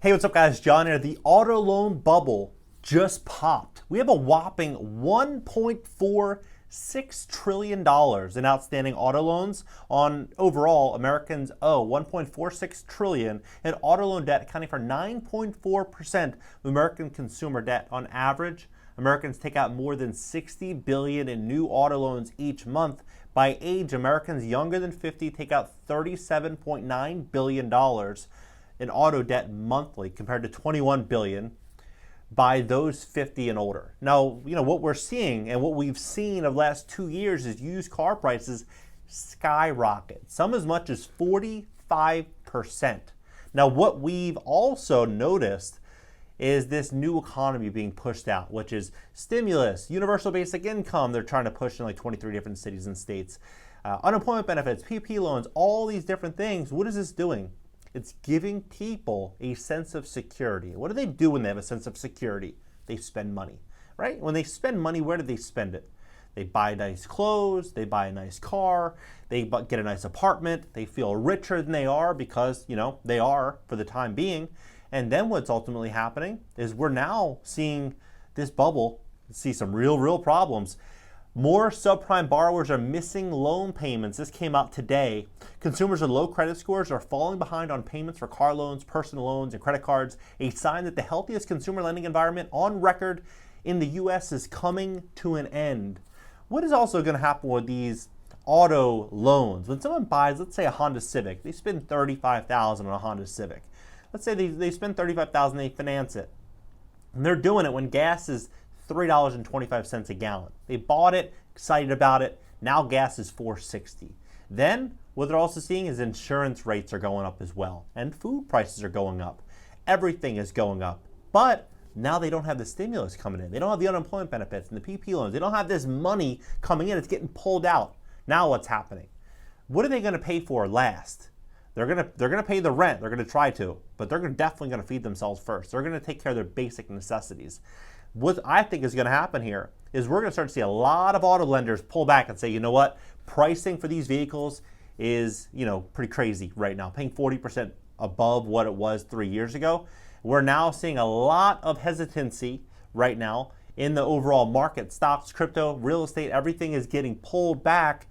Hey, what's up guys? John here. The auto loan bubble just popped. We have a whopping $1.46 trillion in outstanding auto loans. On overall, Americans owe $1.46 trillion in auto loan debt, accounting for 9.4% of American consumer debt. On average, Americans take out more than $60 billion in new auto loans each month. By age, Americans younger than 50 take out $37.9 billion in auto debt monthly, compared to $21 billion by those 50 and older. Now, what we're seeing and what we've seen of the last 2 years is used car prices skyrocket, some as much as 45%. Now, what we've also noticed is this new economy being pushed out, which is stimulus, universal basic income. They're trying to push in like 23 different cities and states, unemployment benefits, PPP loans, all these different things. What is this doing? It's giving people a sense of security. What do they do when they have a sense of security? They spend money, right? When they spend money, where do they spend it? They buy nice clothes, they buy a nice car, they get a nice apartment, they feel richer than they are because, they are for the time being. And then what's ultimately happening is we're now seeing this bubble see some real problems. More subprime borrowers are missing loan payments. This came out today. Consumers with low credit scores are falling behind on payments for car loans, personal loans, and credit cards, a sign that the healthiest consumer lending environment on record in the U.S. is coming to an end. What is also going to happen with these auto loans? When someone buys, let's say, a Honda Civic, they spend $35,000 on a Honda Civic. Let's say they spend $35,000, they finance it. And they're doing it when gas is $3.25 a gallon. They bought it, excited about it. Now gas is $4.60. Then what they're also seeing is insurance rates are going up as well, and food prices are going up. Everything is going up. But now they don't have the stimulus coming in. They don't have the unemployment benefits and the PPP loans. They don't have this money coming in. It's getting pulled out. Now what's happening? What are they going to pay for last? They're gonna pay the rent. They're gonna try to, but they're definitely gonna feed themselves first. They're gonna take care of their basic necessities. What I think is going to happen here is we're going to start to see a lot of auto lenders pull back and say, you know what, pricing for these vehicles is, pretty crazy right now, paying 40% above what it was 3 years ago. We're now seeing a lot of hesitancy right now in the overall market. Stocks, crypto, real estate, everything is getting pulled back.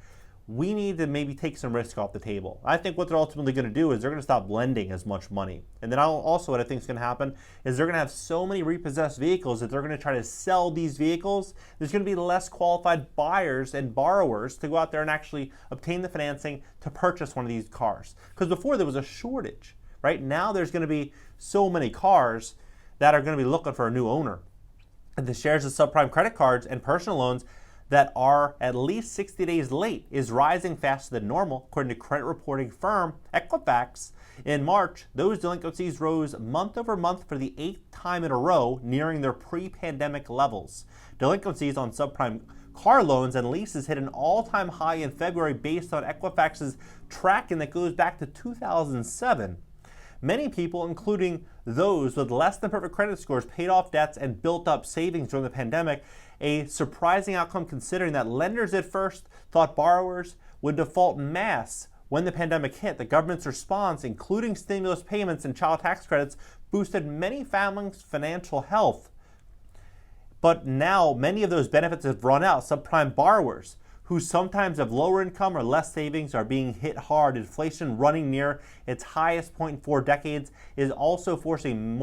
We need to maybe take some risk off the table. I think what they're ultimately going to do is they're going to stop lending as much money. And then also what I think is going to happen is they're going to have so many repossessed vehicles that they're going to try to sell these vehicles. There's going to be less qualified buyers and borrowers to go out there and actually obtain the financing to purchase one of these cars. Because before there was a shortage, right? Now there's going to be so many cars that are going to be looking for a new owner. And the shares of subprime credit cards and personal loans that are at least 60 days late is rising faster than normal, according to credit reporting firm Equifax. In March, those delinquencies rose month over month for the 8th time in a row, nearing their pre-pandemic levels. Delinquencies on subprime car loans and leases hit an all-time high in February based on Equifax's tracking that goes back to 2007. Many people, including those with less than perfect credit scores, paid off debts and built up savings during the pandemic, a surprising outcome considering that lenders at first thought borrowers would default en masse when the pandemic hit. The government's response, including stimulus payments and child tax credits, boosted many families' financial health. But now many of those benefits have run out. Subprime borrowers, who sometimes have lower income or less savings, are being hit hard. Inflation running near its highest point in 4 decades is also forcing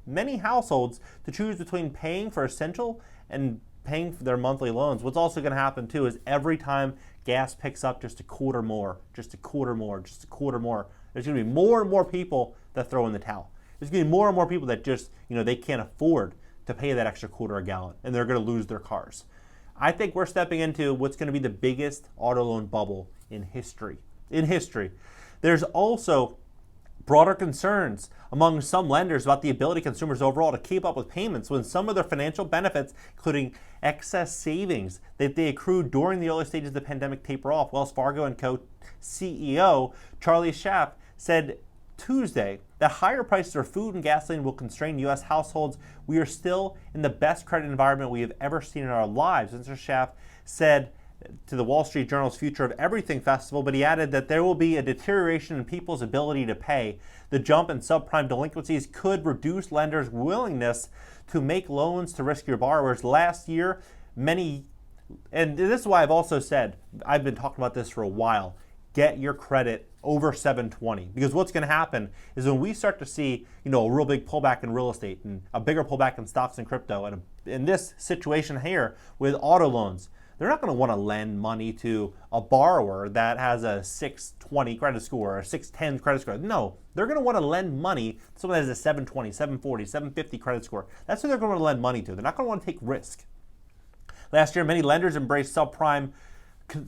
many households to choose between paying for essential and paying for their monthly loans. What's also going to happen too is every time gas picks up just a quarter more, there's going to be more and more people that throw in the towel. There's going to be more and more people that just, they can't afford to pay that extra quarter a gallon, and they're going to lose their cars. I think we're stepping into what's going to be the biggest auto loan bubble in history. There's also broader concerns among some lenders about the ability of consumers overall to keep up with payments when some of their financial benefits, including excess savings that they accrued during the early stages of the pandemic, taper off. Wells Fargo & Co. CEO Charlie Schaff said Tuesday that higher prices for food and gasoline will constrain U.S. households. We are still in the best credit environment we have ever seen in our lives. Mr. Schaff said to the Wall Street Journal's Future of Everything Festival, but he added that there will be a deterioration in people's ability to pay. The jump in subprime delinquencies could reduce lenders' willingness to make loans to riskier borrowers. Last year, and this is why I've also said, I've been talking about this for a while, get your credit over 720, because what's going to happen is when we start to see, a real big pullback in real estate and a bigger pullback in stocks and crypto, and in this situation here with auto loans, they're not going to want to lend money to a borrower that has a 620 credit score or a 610 credit score. No, they're going to want to lend money to someone that has a 720, 740, 750 credit score. That's who they're going to want to lend money to. They're not going to want to take risk. Last year, many lenders embraced subprime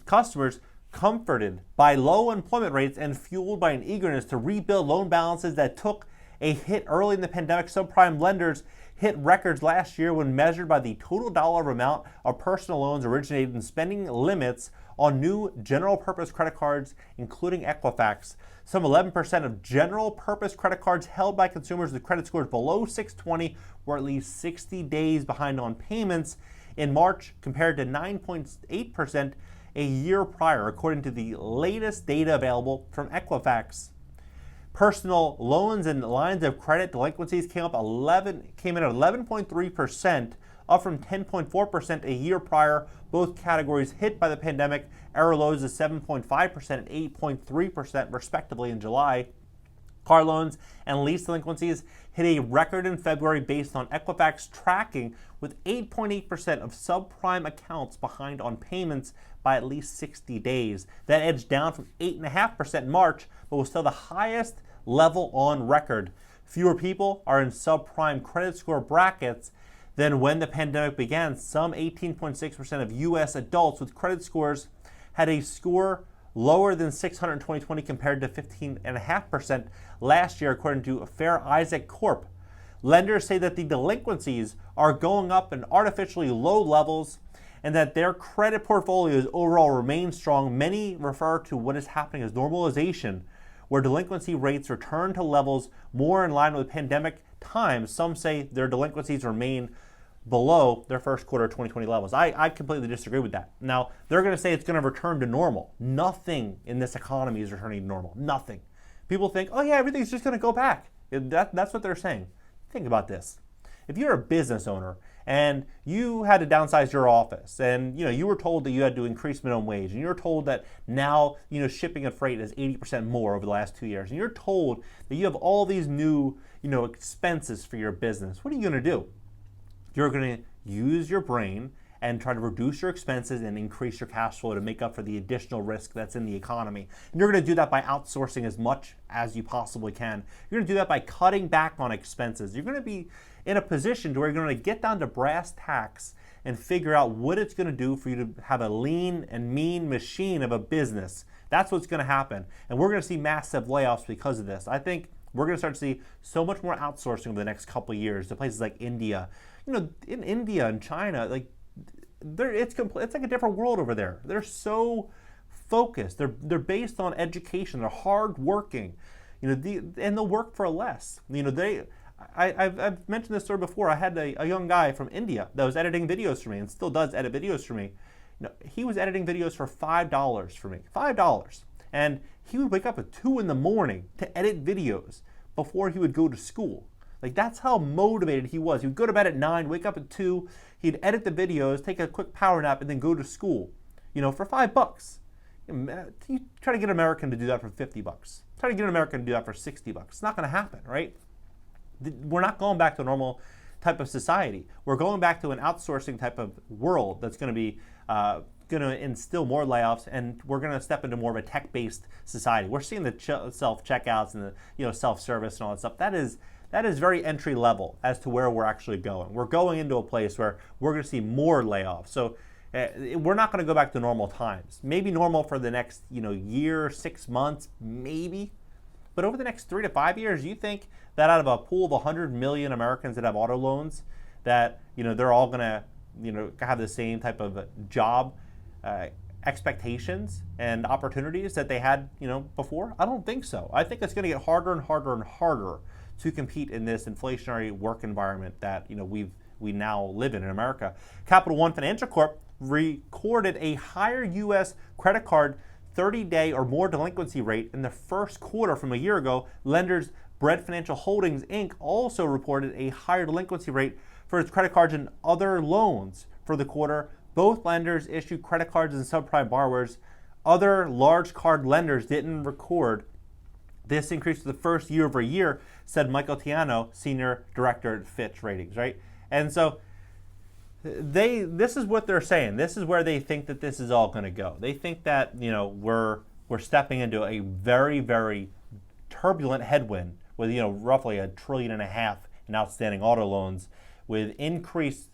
customers, comforted by low employment rates and fueled by an eagerness to rebuild loan balances that took a hit early in the pandemic. Subprime lenders hit records last year when measured by the total dollar amount of personal loans originated and spending limits on new general purpose credit cards, including Equifax. Some 11% of general purpose credit cards held by consumers with credit scores below 620 were at least 60 days behind on payments in March, compared to 9.8% a year prior, according to the latest data available from Equifax. Personal loans and lines of credit delinquencies came in at 11.3%, up from 10.4% a year prior. Both categories hit by the pandemic. Error lows of 7.5% and 8.3% respectively in July. Car loans and lease delinquencies hit a record in February based on Equifax tracking, with 8.8% of subprime accounts behind on payments by at least 60 days. That edged down from 8.5% in March, but was still the highest level on record. Fewer people are in subprime credit score brackets than when the pandemic began. Some 18.6% of U.S. adults with credit scores had a score lower than 600 in 2020 compared to 15.5% last year, according to Fair Isaac Corp. Lenders say that the delinquencies are going up in artificially low levels and that their credit portfolios overall remain strong. Many refer to what is happening as normalization, where delinquency rates return to levels more in line with pandemic times. Some say their delinquencies remain below their first quarter 2020 levels. I completely disagree with that. Now, they're going to say it's going to return to normal. Nothing in this economy is returning to normal. Nothing. People think, oh yeah, everything's just going to go back. That's what they're saying. Think about this. If you're a business owner and you had to downsize your office, and you were told that you had to increase minimum wage, and you're told that now shipping and freight is 80% more over the last 2 years, and you're told that you have all these new expenses for your business, what are you going to do? You're going to use your brain and try to reduce your expenses and increase your cash flow to make up for the additional risk that's in the economy. And you're going to do that by outsourcing as much as you possibly can. You're going to do that by cutting back on expenses. You're going to be in a position to where you're going to get down to brass tacks and figure out what it's going to do for you to have a lean and mean machine of a business. That's what's going to happen. And we're going to see massive layoffs because of this. I think we're going to start to see so much more outsourcing over the next couple of years to places like India. In India and China, it's like a different world over there. They're so focused. They're based on education. They're hardworking. And they'll work for less. I've mentioned this story before. I had a young guy from India that was editing videos for me and still does edit videos for me. He was editing videos for $5 for me. $5. And he would wake up at 2 in the morning to edit videos before he would go to school. That's how motivated he was. He would go to bed at 9, wake up at 2, he'd edit the videos, take a quick power nap, and then go to school, for $5. You try to get an American to do that for $50. Try to get an American to do that for $60. It's not going to happen, right? We're not going back to a normal type of society. We're going back to an outsourcing type of world that's going to be going to instill more layoffs, and we're going to step into more of a tech-based society. We're seeing the self-checkouts and the self-service and all that stuff. That is very entry level as to where we're actually going. We're going into a place where we're going to see more layoffs. So we're not going to go back to normal times. Maybe normal for the next year, 6 months, maybe. But over the next 3 to 5 years, you think that out of a pool of 100 million Americans that have auto loans, that they're all going to have the same type of job expectations and opportunities that they had before? I don't think so. I think it's going to get harder and harder and harder to compete in this inflationary work environment that we now live in America. Capital One Financial Corp recorded a higher U.S. credit card 30-day or more delinquency rate in the first quarter from a year ago. Lenders Bread Financial Holdings, Inc. also reported a higher delinquency rate for its credit cards and other loans for the quarter. Both lenders issued credit cards and subprime borrowers. Other large card lenders didn't record this increase for the first year over year, said Michael Tiano, senior director at Fitch Ratings, right? And so this is what they're saying. This is where they think that this is all going to go. They think that, we're stepping into a very, very turbulent headwind with, roughly $1.5 trillion in outstanding auto loans, with increased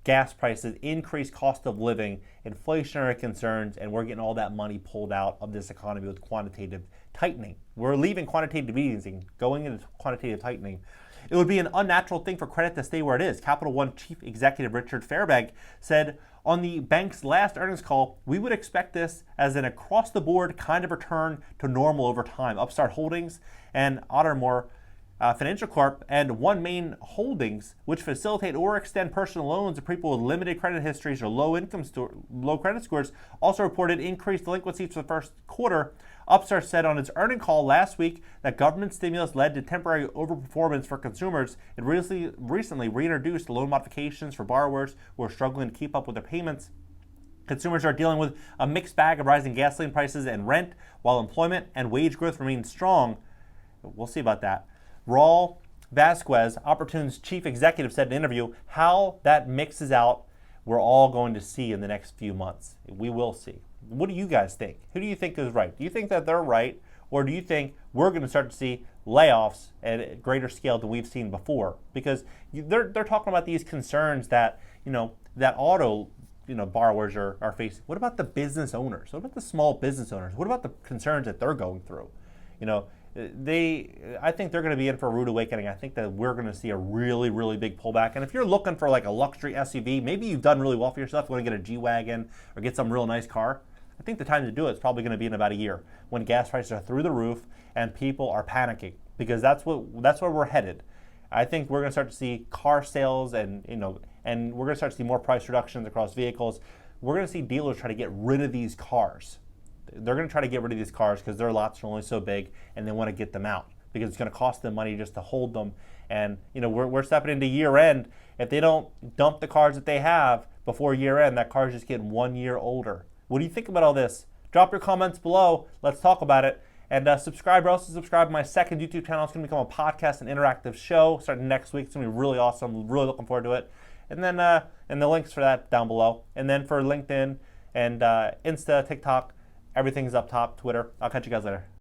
gas prices, increased cost of living, inflationary concerns, and we're getting all that money pulled out of this economy with quantitative tightening. We're leaving quantitative easing, going into quantitative tightening. It would be an unnatural thing for credit to stay where it is. Capital One Chief Executive Richard Fairbank said on the bank's last earnings call, we would expect this as an across-the-board kind of return to normal over time. Upstart Holdings and Ottermore Financial Corp and One Main Holdings, which facilitate or extend personal loans to people with limited credit histories or low credit scores, also reported increased delinquencies for the first quarter. Upstart said on its earnings call last week that government stimulus led to temporary overperformance for consumers. It recently reintroduced loan modifications for borrowers who are struggling to keep up with their payments. Consumers are dealing with a mixed bag of rising gasoline prices and rent, while employment and wage growth remain strong. We'll see about that. Raul Vasquez, Opportune's chief executive, said in an interview, how that mixes out, we're all going to see in the next few months. We will see. What do you guys think? Who do you think is right? Do you think that they're right, or do you think we're going to start to see layoffs at a greater scale than we've seen before? Because they're talking about these concerns that, that auto borrowers are facing. What about the business owners? What about the small business owners? What about the concerns that they're going through? I think they're going to be in for a rude awakening. I think that we're going to see a really, really big pullback. And if you're looking for like a luxury SUV, maybe you've done really well for yourself, you want to get a G-Wagon or get some real nice car, I think the time to do it is probably going to be in about a year when gas prices are through the roof and people are panicking, because that's where we're headed. I think we're going to start to see car sales and we're going to start to see more price reductions across vehicles. We're going to see dealers try to get rid of these cars. They're going to try to get rid of these cars because their lots are only so big, and they want to get them out because it's going to cost them money just to hold them. And we're stepping into year end. If they don't dump the cars that they have before year end, that car's just getting 1 year older. What do you think about all this? Drop your comments below. Let's talk about it. And subscribe. Also subscribe to my second YouTube channel. It's going to become a podcast and interactive show starting next week. It's going to be really awesome. I'm really looking forward to it. And then and the links for that down below. And then for LinkedIn and Insta, TikTok, everything's up top, Twitter. I'll catch you guys later.